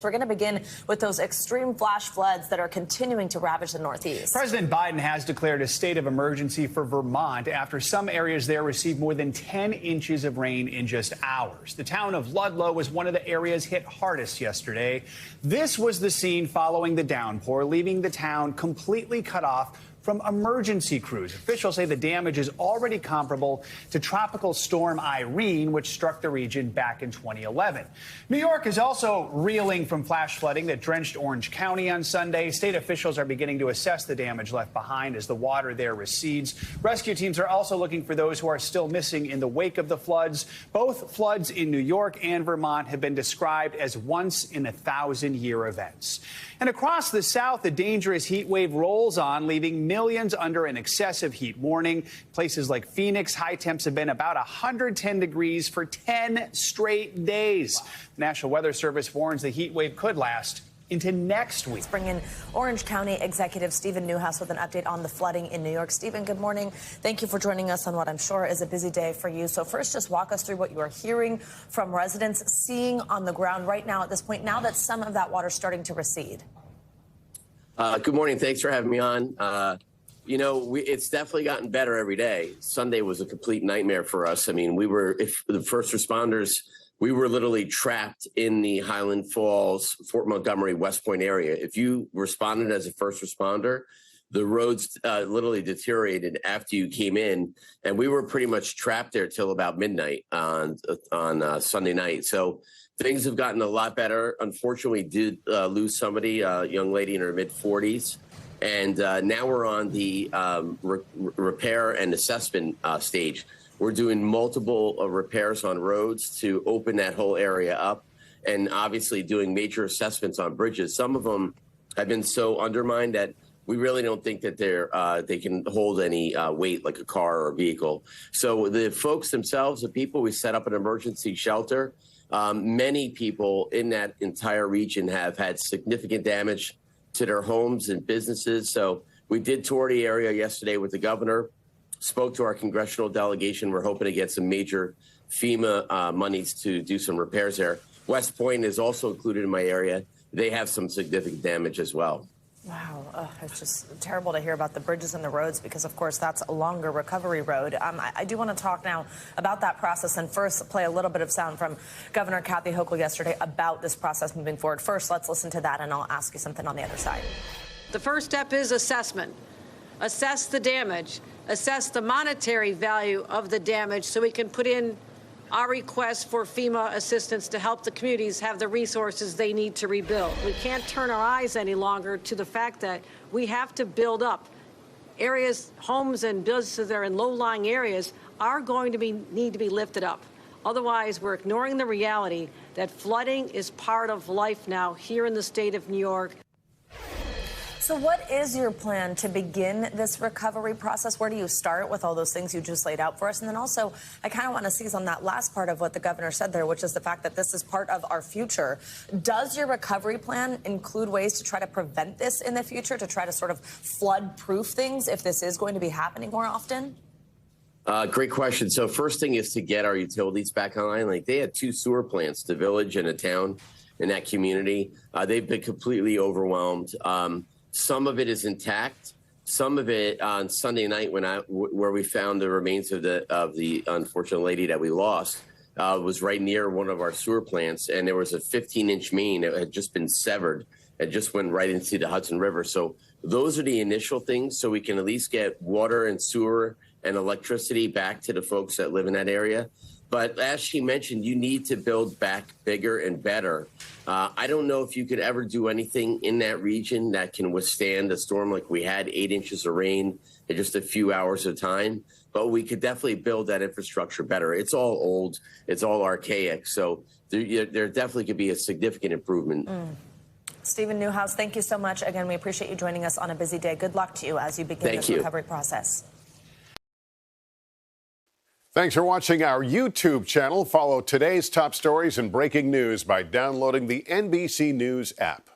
We're going to begin with those extreme flash floods that are continuing to ravage the Northeast. President Biden has declared a state of emergency for Vermont after some areas there received more than 10 inches of rain in just hours. The town of Ludlow was one of the areas hit hardest yesterday. This was the scene following the downpour, leaving the town completely cut off from emergency crews. Officials say the damage is already comparable to Tropical Storm Irene, which struck the region back in 2011. New York is also reeling from flash flooding that drenched Orange County on Sunday. State officials are beginning to assess the damage left behind as the water there recedes. Rescue teams are also looking for those who are still missing in the wake of the floods. Both floods in New York and Vermont have been described as once-in-a-thousand-year events. And across the South, a dangerous heat wave rolls on, leaving millions under an excessive heat warning. Places like Phoenix, high temps have been about 110 degrees for 10 straight days. The National Weather Service warns the heat wave could last into next week. Let's bring in Orange County Executive Steven Neuhaus with an update on the flooding in New York. Steven, good morning. Thank you for joining us on what I'm sure is a busy day for you. So first, just walk us through what you are hearing from residents, seeing on the ground right now at this point, now that some of that water is starting to recede. Good morning. Thanks for having me on. It's definitely gotten better every day. Sunday was a complete nightmare for us. I mean, if the first responders, we were literally trapped in the Highland Falls, Fort Montgomery, West Point area. If you responded as a first responder, the roads literally deteriorated after you came in, and we were pretty much trapped there till about midnight on Sunday night. So things have gotten a lot better. Unfortunately, we did lose somebody, a young lady in her mid-40s. And now we're on the repair and assessment stage. We're doing multiple repairs on roads to open that whole area up, and obviously doing major assessments on bridges. Some of them have been so undermined that we really don't think that they can hold any weight like a car or a vehicle. So the folks themselves, the people, we set up an emergency shelter. Many people in that entire region have had significant damage to their homes and businesses. So we did tour the area yesterday with the governor, spoke to our congressional delegation. We're hoping to get some major FEMA monies to do some repairs there. West Point is also included in my area. They have some significant damage as well. Wow, it's just terrible to hear about the bridges and the roads because, of course, that's a longer recovery road. I do want to talk now about that process and first play a little bit of sound from Governor Kathy Hochul yesterday about this process moving forward. First, let's listen to that, and I'll ask you something on the other side. The first step is assessment. Assess the damage, assess the monetary value of the damage so we can put in our request for FEMA assistance to help the communities have the resources they need to rebuild. We can't turn our eyes any longer to the fact that we have to build up areas, homes and businesses that are in low-lying areas are going to need to be lifted up. Otherwise, we're ignoring the reality that flooding is part of life now here in the state of New York. So what is your plan to begin this recovery process? Where do you start with all those things you just laid out for us? And then also, I kind of want to seize on that last part of what the governor said there, which is the fact that this is part of our future. Does your recovery plan include ways to try to prevent this in the future, to try to sort of flood-proof things if this is going to be happening more often? Great question. So first thing is to get our utilities back online. Like they had 2 sewer plants, the village and a town in that community. They've been completely overwhelmed. Some of it is intact. Some of it on Sunday night where we found the remains of the unfortunate lady that we lost was right near one of our sewer plants, and there was a 15-inch main that had just been severed and just went right into the Hudson River. So those are the initial things, so we can at least get water and sewer and electricity back to the folks that live in that area. But as she mentioned, you need to build back bigger and better. I don't know if you could ever do anything in that region that can withstand a storm like we had, 8 inches of rain in just a few hours of time. But we could definitely build that infrastructure better. It's all old. It's all archaic. So there definitely could be a significant improvement. Steven Neuhaus, thank you so much. Again, we appreciate you joining us on a busy day. Good luck to you as you begin this recovery process. Thanks for watching our YouTube channel. Follow today's top stories and breaking news by downloading the NBC News app.